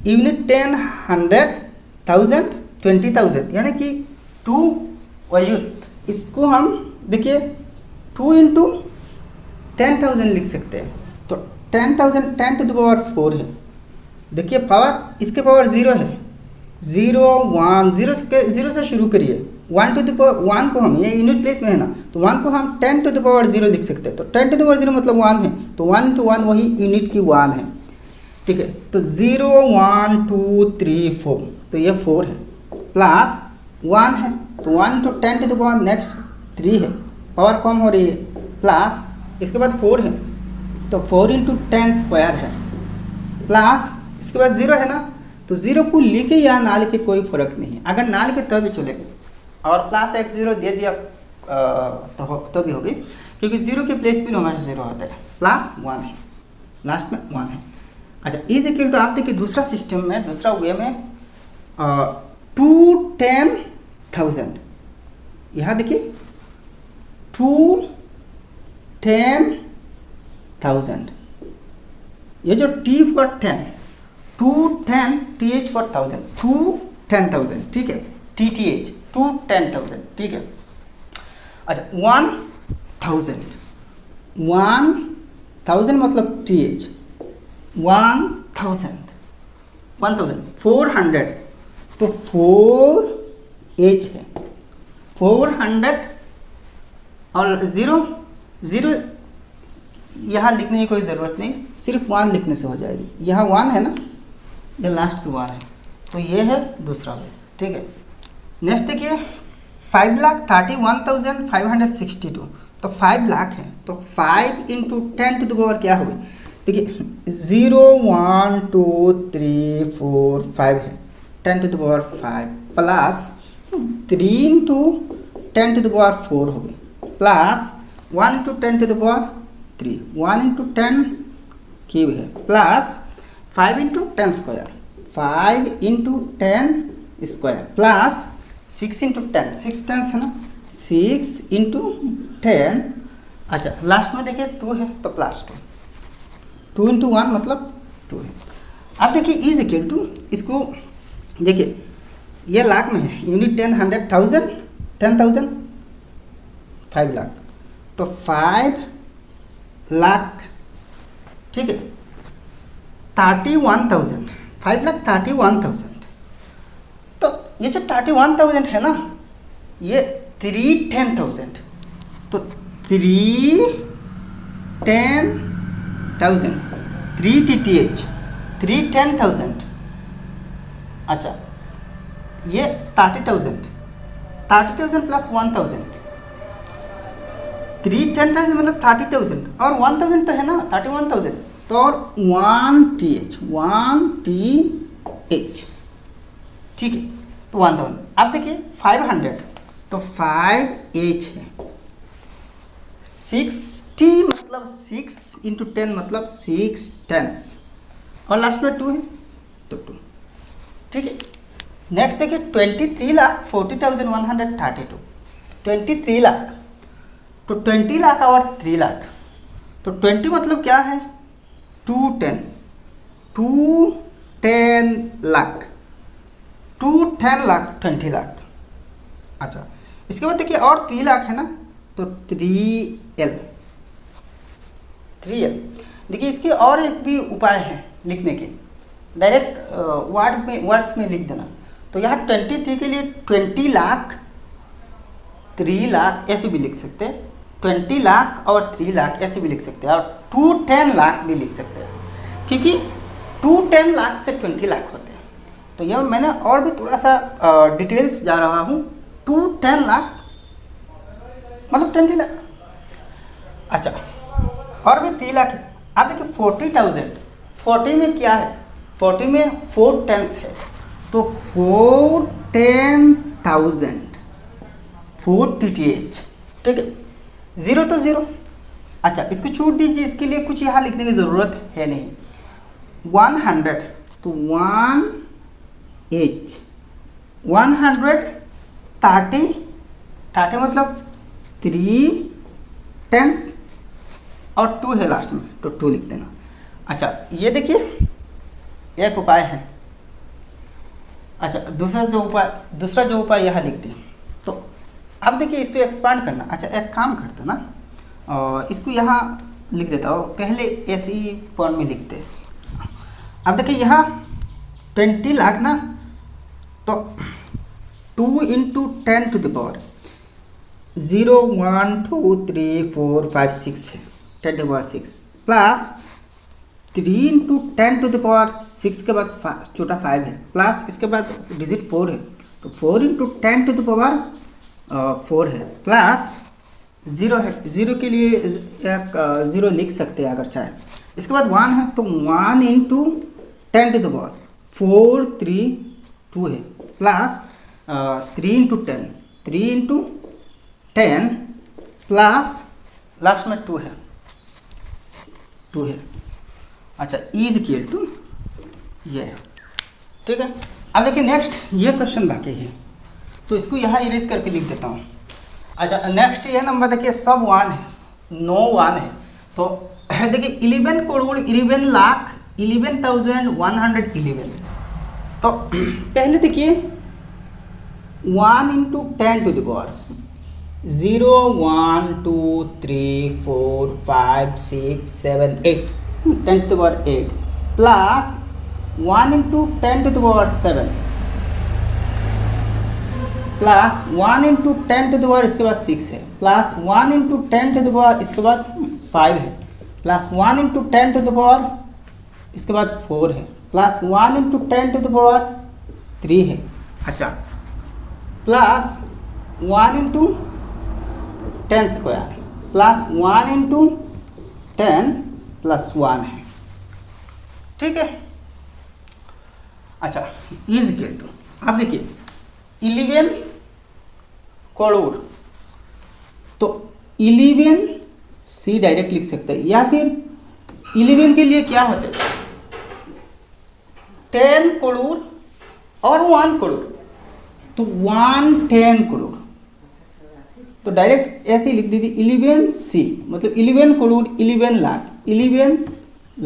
यूनिट 10 100 1000 20,000 यानी कि 2 वयुत, इसको हम देखिए 2 इंटू 10,000 लिख सकते हैं, तो 10,000 10 टू द पावर 4 है। देखिए पावर इसके पावर 0 है, 0 1 0 से शुरू करिए, 1 टू द पावर 1 को हम, ये यूनिट प्लेस में है ना, तो 1 को हम 10 टू द पावर 0 लिख सकते हैं, तो 10 टू द पावर 0 मतलब 1 है, तो 1 इंटू 1 वही यूनिट की 1 है, ठीक है। तो 0 1 2 3 4, तो ये 4 है, प्लस 1 है, तो 1 into 10 to the power next 3 है, पावर कम हो रही है, प्लस इसके बाद 4 है, तो 4 इंटू 10 स्क्वायर है, प्लस इसके बाद 0 है ना, तो 0 को लिखे या ना लिखे कोई फर्क नहीं है, अगर ना लिखे तब भी चलेगा, और प्लस x 0 दे दिया तो भी होगी, क्योंकि 0 के प्लेस भी हमेशा 0 होता है, प्लस 1 है, लास्ट में 1 है। अच्छा, इज इक्वल टू आप देखिए दूसरा सिस्टम में, दूसरा वे में 210,000, यहाँ देखिए 210,000, ये जो T फॉर 10, 210 TH फॉर 1000, 210,000, ठीक है, TTH 210,000, ठीक है। अच्छा 1000 मतलब TH 1000 400, तो 4H है, 400 और 0 यहाँ लिखने की कोई ज़रूरत नहीं, सिर्फ 1 लिखने से हो जाएगी, यहाँ 1 है ना, ये लास्ट की 1 है, तो ये है दूसरा वे, ठीक है। नेक्स्ट देखिए 5,31,562, तो 5 लाख है, तो 5 इंटू 10 टू द पावर क्या होगी, देखिए 0 1 2 3 4 5 है, 10 to the power 5 plus 3 into 10 to the power 4 होगी, plus 1 into 10 to the power 3, 1 into 10 cube है, plus 5 into 10 square, 5 into 10 square, plus 6 into 10, 6 tens है ना, 6 इंटू 10। अच्छा लास्ट में देखिए 2 है, तो प्लस 2 इंटू 1 मतलब 2 है। अब देखिए इज इक्वल टू, इसको देखिए ये लाख में है, यूनिट 10 100 1000 10,000 5 लाख, तो 5 लाख, ठीक है, 31,000, 5,31,000, तो ये जो 31,000 है ना, ये 310,000, तो 310,000 3 TTH 310,000। अच्छा ये 30,000 प्लस 1,000, 310,000 मतलब 30,000 और 1,000 तो है ना 31,000, तो और 1TH, 1TH, ठीक है। तो 1000, अब देखिए 500 तो 5H है, 60 मतलब 6 × 10 मतलब 6 टेंस, और लास्ट में 2 है तो 2, ठीक है। नेक्स्ट देखिए 23,40,132, 23 लाख, तो 20 लाख और 3 लाख, तो 20 मतलब क्या है 210 लाख, 210 लाख 20 लाख। अच्छा, इसके बाद देखिए और 3 लाख है ना, तो 3L। देखिए इसके और एक भी उपाय है लिखने के, डायरेक्ट वर्ड्स में लिख देना। तो यहाँ 23 के लिए 20 लाख 3 लाख ऐसे भी लिख सकते हैं, 20 लाख और 3 लाख ऐसे भी लिख सकते हैं, और 210 लाख भी लिख सकते हैं, क्योंकि 210 लाख से 20 लाख होते हैं। तो यह मैंने और भी थोड़ा सा डिटेल्स जा रहा हूँ। 210 लाख मतलब 20 लाख। अच्छा, और भी 3 लाख है। आप देखिए 40,000, 40 में क्या है, 40 में 4 टेंस है, तो 410,000, 4TTH, ठीक है। 0 तो 0। अच्छा, इसको छूट दीजिए, इसके लिए कुछ यहाँ लिखने की ज़रूरत है नहीं। 100 तो 1H, 130 मतलब 3 टेंस और 2 है लास्ट में, तो 2 लिख देना। अच्छा, ये देखिए एक उपाय है। अच्छा, दूसरा जो उपाय यहाँ लिख दें, तो अब देखिए इसको एक्सपांड करना। अच्छा, एक काम करते ना, इसको यहाँ लिख देता हूँ, पहले ऐसी फॉर्म में लिखते। अब देखिए यहाँ 20 लाख ना, तो 2 × 10 to the power 0 1 2 3 4 5 6 है, 10 to the power 6 plus 3 × 10 to the power 6 के बाद छोटा 5 है, प्लस इसके बाद डिजिट 4 है, तो 4 × 10 to the power 4 है, प्लस 0 है, 0 के लिए एक 0 लिख सकते हैं अगर चाहे। इसके बाद 1 है, तो 1 × 10 to the power 4 3 2 है, प्लस 3 × 10, 3 × 10 प्लस लास्ट में 2 है। अच्छा, इज इक्वल टू ये है, ठीक है। अब देखिए नेक्स्ट ये क्वेश्चन बाकी है, तो इसको यहाँ इरेज करके लिख देता हूँ। अच्छा, नेक्स्ट ये नंबर देखिए सब 1 है, नो 1 है, तो देखिए 11 करोड़ 11 लाख 11,111। तो पहले देखिए 1 × 10 to the power 0 1 2 3 4 5 6 7 8, 10 to the power 8 plus 1 × 10 to the power 7 plus 1 × 10 to the power इसके बाद 6 है, प्लस 1 × 10 to the power इसके बाद 5 है, प्लस 1 × 10 to the power इसके बाद 4 है, प्लस 1 × 10 to the power 3 है। अच्छा, प्लस 1 × 10 स्क्वायर प्लस 1 × 10 प्लस 1 है, ठीक है। अच्छा, इज इक्वल टू, आप देखिए 11 करोड़, तो 11 C डायरेक्ट लिख सकते हैं, या फिर 11 के लिए क्या होता है 10 करोड़ और 1 करोड़, तो 110 करोड़, तो डायरेक्ट ऐसे ही लिख दीजिए 11C मतलब 11 करोड़ 11 लाख 11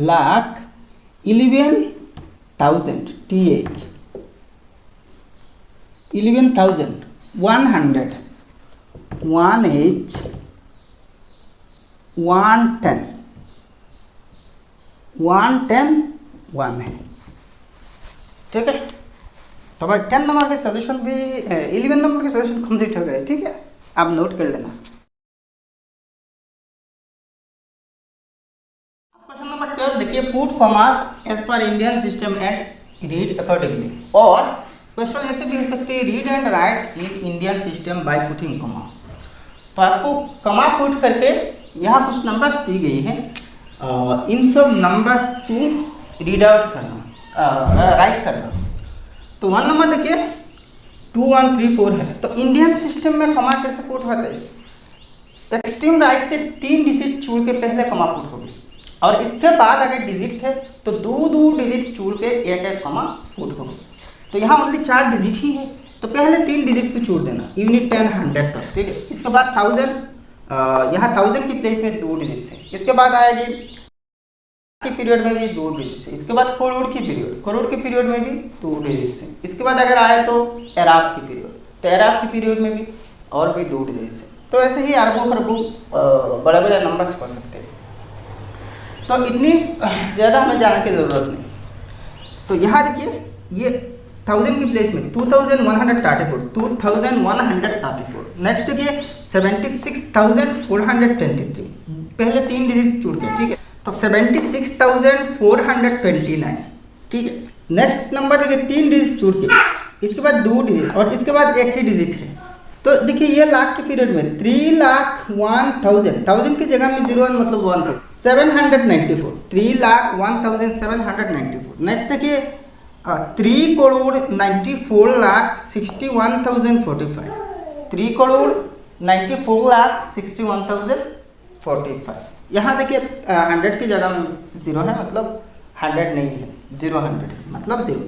लाख 11,000 TH 11,100 1H 110 1 है, ठीक है। तो भाई 10 नंबर के सोल्यूशन भी 11 नंबर के सोल्यूशन कंप्लीट हो गए, ठीक है। आप नोट कर लेना। क्वेश्चन नंबर 12 देखिए, put commas as per Indian system and read accordingly, और क्वेश्चन ऐसे भी हो सकते हैं read and write in Indian system by putting comma. तो आपको कॉमा पुट करके यहाँ कुछ नंबर्स दी गई हैं, इन सब नंबर्स को रीड आउट करना, राइट करना। तो 1 नंबर देखिए 2 1 3 4 है, तो इंडियन सिस्टम में कमा कैसे पुट होता है, एक्सट्रीम राइट से 3 डिजिट छोड़ के पहले कमा पुट होगी, और इसके बाद अगर डिजिट्स है तो दो डिजिट्स छोड़ के एक एक कमा पुट होगी। तो यहाँ ओनली 4 डिजिट ही है, तो पहले 3 डिजिट्स को छोड़ देना, यूनिट 10 100 तक, ठीक है। इसके बाद 1000, यहाँ 1000 की प्लेस में 2 डिजिट्स है। इसके बाद आएगी के पीरियड में भी 2 डिजिट्स है। इसके बाद करोड़ के पीरियड में भी 2 डिजिट्स है। इसके बाद अगर आए तो एराब की पीरियड, तो एराब की पीरियड में भी और भी 2 डिजिट्स है। तो ऐसे ही अरबों खरबों बड़े बड़े नंबर्स हो सकते हैं, तो इतनी ज़्यादा हमें जाने की ज़रूरत नहीं। तो यहाँ देखिए ये 1000 की प्लेस में 2134, नेक्स्ट देखिए 76,423, पहले 3 डिजिट छूट गए, ठीक है। तो 76,429, ठीक है। नेक्स्ट नंबर देखिए 3 डिजिट छूट गए, इसके बाद 2 डिजिट और इसके बाद एक ही डिजिट है। तो देखिए ये लाख के पीरियड में 3,01,000, 1000 की जगह में 0 मतलब 1 था, 794, 3,01,794। नेक्स्ट देखिए 3,94,61,045, 3,94,61,045। यहाँ देखिए 100 की जगह में 0 है, मतलब 100 नहीं है, 0 100 मतलब 0।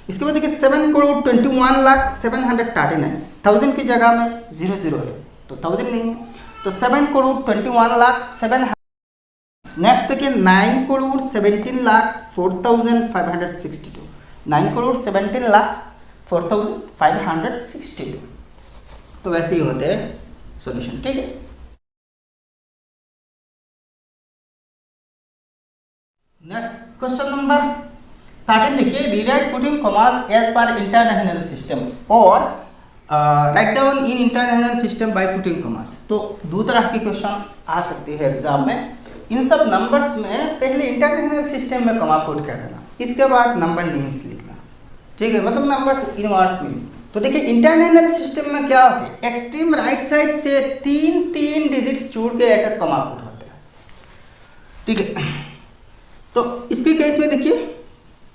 इसके बाद देखिए 7,21,07,39, 1000 की जगह में 0 है, तो 1000 नहीं है, तो 7,21,07,000। नेक्स्ट देखिए 9,17,04,562, 9,17,04,562। तो वैसे ही होते हैं सॉल्यूशन, ठीक है। नेक्स्ट क्वेश्चन नंबर 13 देखिए, rewrite putting commas as per international system और write down in international system by putting commas. तो 2 तरह के क्वेश्चन आ सकते हैं एग्जाम में। इन सब नंबर्स में पहले इंटरनेशनल सिस्टम में कॉमा पुट कर देना, इसके बाद नंबर नेम्स लिखना, ठीक है, मतलब नंबर्स इनवर्स में। तो देखिए इंटरनेशनल सिस्टम में क्या होते हैं, एक्सट्रीम राइट साइड से 3 डिजिट्स छोड़ के एक एक कॉमा पुट होते हैं, ठीक है। तो इसके केस में देखिए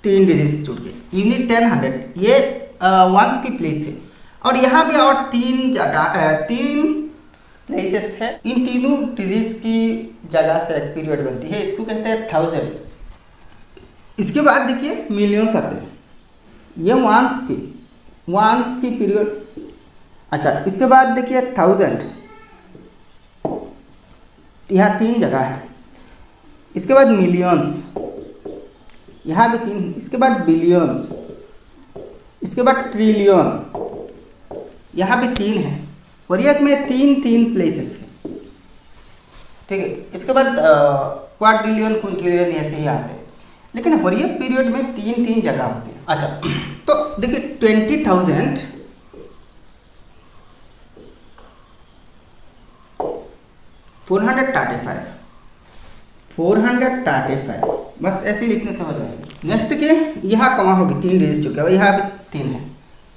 3 डिजिट्स छोड़ के यूनिट 10 100, ये वंस की प्लेस है, और यहाँ भी और 3 जगह 3 प्लेसेस है। इन तीनों डिजिट्स की जगह से एक पीरियड बनती है, इसको कहते हैं 1000। इसके बाद देखिए मिलियंस आते हैं, ये वंस की पीरियड। अच्छा, इसके बाद देखिए 1000, यहाँ 3 जगह है। इसके बाद मिलियंस, यहाँ भी 3, इसके बाद बिलियंस, इसके बाद ट्रिलियन, यहाँ भी 3 है, और ये में 3 प्लेसेस है, ठीक है। इसके बाद क्वाड्रिलियन क्विंटिलियन ऐसे ही आते हैं, लेकिन हरियक पीरियड में 3 जगह होती है। अच्छा, तो देखिए 20,000 435, बस ऐसे ही लिखने से हो जाएगा। नेक्स्ट के यहाँ कमा होगी 3 डिजिट चुके और यहाँ भी 3 है,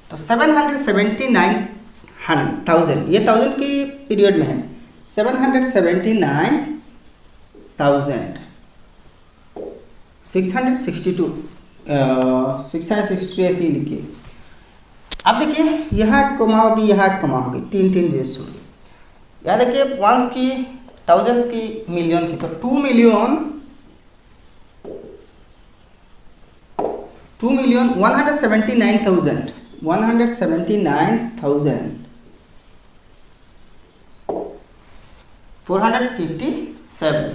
तो 779,000, ये 1000 की पीरियड में है, 779,662, 662 ऐसे ही लिखिए। अब देखिए यहाँ कमा होगी, यहाँ कमा होगी, 3 डिजिट छोड़िए। यहाँ देखिए वंस की, थाउजेंड्स की, मिलियन की, तो 2,179,457।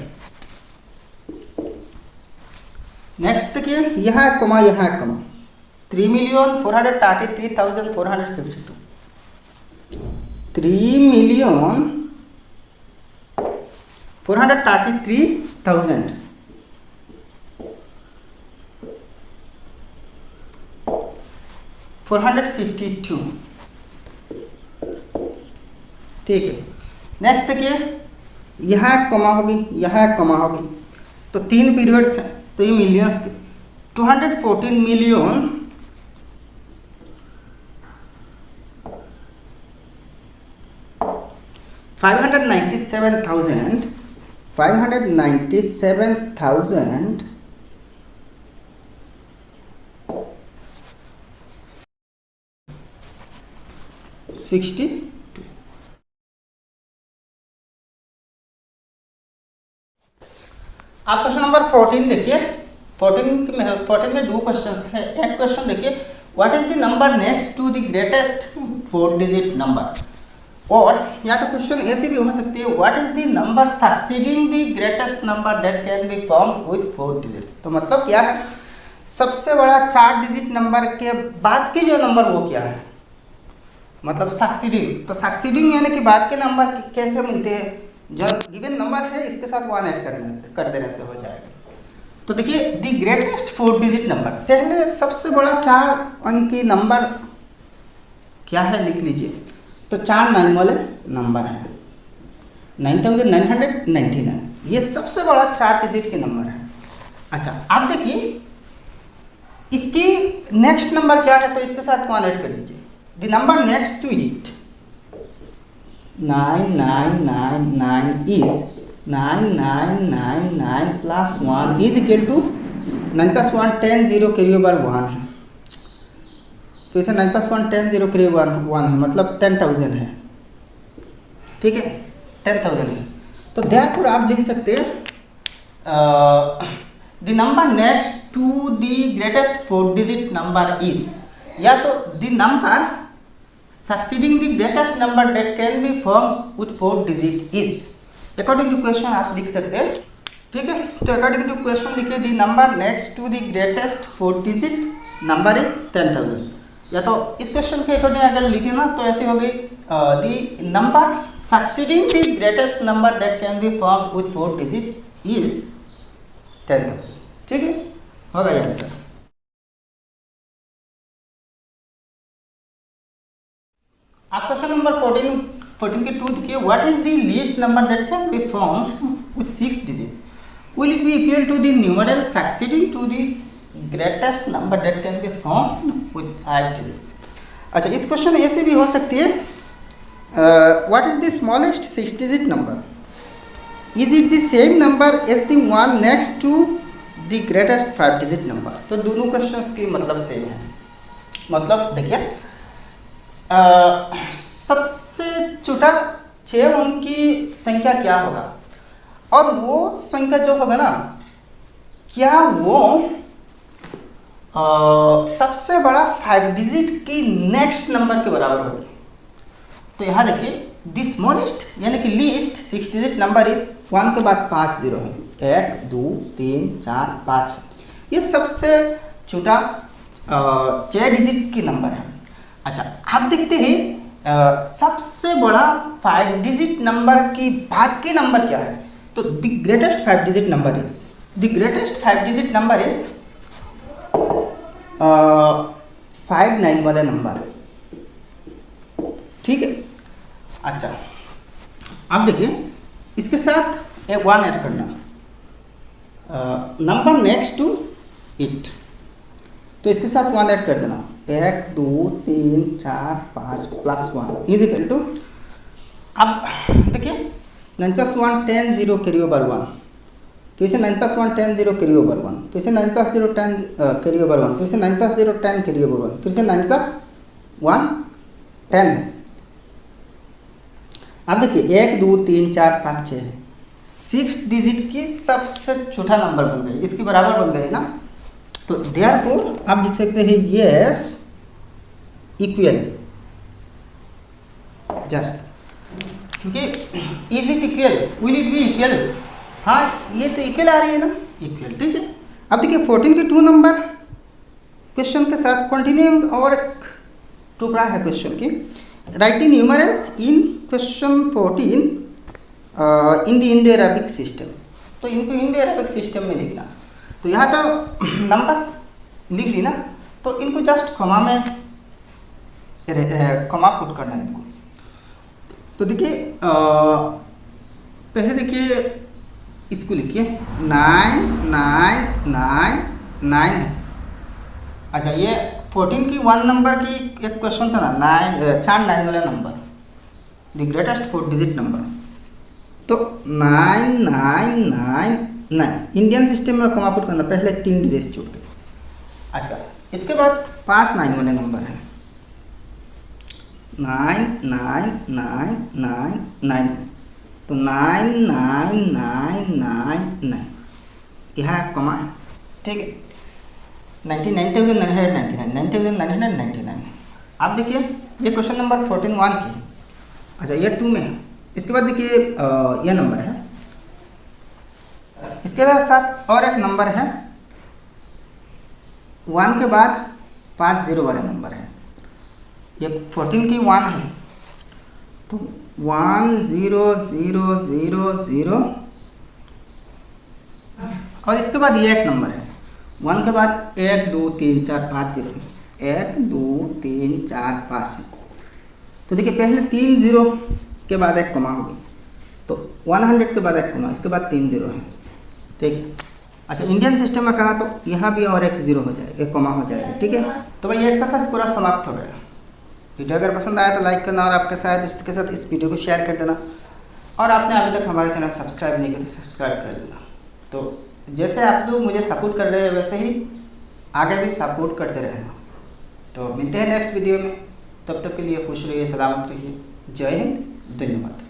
नेक्स्ट देखिए यहाँ कमा, 3,433,452, 3,433,452, ठीक है। नेक्स्ट देखिए यहाँ कमा होगी, यहाँ कमा होगी, तो 3 पीरियड्स हैं, तो ये मिलियंस थे, 214 मिलियन 597,592, 597,000 60। आप क्वेश्चन नंबर 14 देखिए। 14 में दो क्वेश्चन है। एक क्वेश्चन देखिए, what is the number next to the greatest 4 digit number. और या तो क्वेश्चन ऐसे भी हो सकती है, what is the number succeeding the greatest number that can be formed with 4 digits. तो मतलब क्या है, सबसे बड़ा 4 डिजिट नंबर के बाद के जो नंबर वो क्या है, मतलब सक्सीडिंग। तो सक्सीडिंग यानी कि बाद के नंबर कैसे मिलते हैं, जो गिवन नंबर है इसके साथ 1 ऐड कर देने से हो जाएगा। तो देखिए, द ग्रेटेस्ट 4 डिजिट नंबर, पहले सबसे बड़ा 4 अंकी नंबर क्या है लिख लीजिए। तो 4 9 वाले नंबर है, 9999, ये सबसे बड़ा 4 डिजिट के नंबर है। अच्छा, आप देखिए इसकी नेक्स्ट नंबर क्या है, तो इसके साथ 1 ऐड कर दीजिए। The number next to it 9999 is 9999 plus 1 is equal to 9 plus 1 10 0 carry over 1 है। तो इसे 9 plus 1 10 0 carry over 1 है, मतलब 10,000 है। ठीक है, 10,000 है। तो therefore आप देख सकते हैं the number next to the greatest 4 digit number is, या तो the number succeeding the greatest number that can be formed with 4 digit is, according to question आप लिख सकते हैं। ठीक है, तो according to question लिखिए, the number next to the greatest 4 digit number is 10,000। या तो इस क्वेश्चन के अकॉर्डिंग अगर लिखे ना तो ऐसे हो गई, the number succeeding the greatest number that can be formed with 4 digits is 10,000। ठीक है, होगा ये आंसर। आप क्वेश्चन नंबर 14 के 2 देखिए, what is the least number that can be formed with 6 digits, will it be equal to the numeral succeeding to the greatest number that can be formed with 5 digits. अच्छा, इस क्वेश्चन ऐसे भी हो सकती है, what is the smallest 6 digit number, is it the same number as the one next to the greatest 5 digit number. तो दोनों क्वेश्चंस की मतलब सेम है। मतलब देखिए, सबसे छोटा 6 अंक की संख्या क्या होगा, और वो संख्या जो होगा ना, क्या वो सबसे बड़ा 5 डिजिट की नेक्स्ट नंबर के बराबर होगी। तो यहाँ देखिए, द स्मॉलेस्ट यानी कि लीस्ट 6 डिजिट नंबर इज 1 के बाद 5 जीरो है, 1 2 3 4 5, ये सबसे छोटा 6 डिजिट्स की नंबर है। अच्छा, आप देखते हैं सबसे बड़ा 5 डिजिट नंबर की बाद के नंबर क्या है। तो the greatest 5 digit number is 5 9 वाला नंबर। ठीक है, अच्छा आप देखिए इसके साथ एक 1 ऐड करना, नंबर नेक्स्ट टू इट, तो इसके साथ 1 ऐड कर देना, 1 2 3 4 5 प्लस 1 इज इक्वल टू, अब देखिए 9 plus 1 10 0 कैरी ओवर 1, फिर से 9 plus 1 10 0 कैरी ओवर 1, फिर से 9 plus 0 10 कैरी ओवर 1, फिर से 9 plus 0 10 कैरी ओवर 1, फिर से 9 plus 1 10 है। अब देखिए 1 2 3 4 5 6 है, 6 डिजिट की सबसे छोटा नंबर बन गए, इसके बराबर बन गए ना। तो देयरफॉर आप लिख सकते हैं यस इक्वल, जस्ट क्योंकि is it equal, will it be equal, हाँ ये तो इक्वल आ रही है ना, इक्वल। ठीक है, अब देखिए 14 के 2 नंबर क्वेश्चन के साथ कंटिन्यूइंग और टुकड़ा है क्वेश्चन की, writing numerals in question 14 in the Indo Arabic system. तो इनको इंडो अरेबिक सिस्टम में लिखना। तो यहाँ तो नंबर्स लिख ली ना, तो इनको जस्ट कॉमा में कॉमा पुट करना है इनको। तो देखिए पहले देखिए इसको लिखिए 9999 है। अच्छा, ये 14 की 1 नंबर की एक क्वेश्चन था ना, 4 9 वाला number, the greatest 4 digit number. तो 9999 इंडियन सिस्टम में कॉमा पुट करना, पहले 3 डिजिट छूट गए। अच्छा, इसके बाद 5 9 वाले नंबर है 99999, तो 99999 यहाँ कॉमा है, ठीक है। 99,999 99,999। आप देखिए ये क्वेश्चन नंबर 14 1 की है। अच्छा, ये 2 में है। इसके बाद देखिए ये नंबर है, इसके साथ और एक नंबर है 1 के बाद 5 0 वाला नंबर है। ये 14 की 1 है, तो 1 0 0 0 0, और इसके बाद ये एक नंबर है 1 के बाद 1 2 3 4 5 0, 1 2 3 4 5। तो देखिए पहले 3 0 के बाद एक कॉमा हो गई, तो 100 के बाद एक कॉमा, इसके बाद 3 0 है, ठीक है। अच्छा, इंडियन सिस्टम में कहा तो यहाँ भी और एक 0 हो जाएगा, एक कॉमा हो जाएगा, ठीक है। तो भाई ये एक्सरसाइज पूरा समाप्त हो गया। वीडियो अगर पसंद आया तो लाइक करना, और आपके साथ इसके साथ इस वीडियो को शेयर कर देना, और आपने अभी तक हमारे चैनल सब्सक्राइब नहीं किया तो सब्सक्राइब कर लेना। तो जैसे आप लोग मुझे सपोर्ट कर रहे हैं वैसे ही आगे भी सपोर्ट करते रहना। तो मिलते हैं नेक्स्ट वीडियो में, तब तक के लिए खुश रहिए, सलामत रहिए। जय हिंद, धन्यवाद।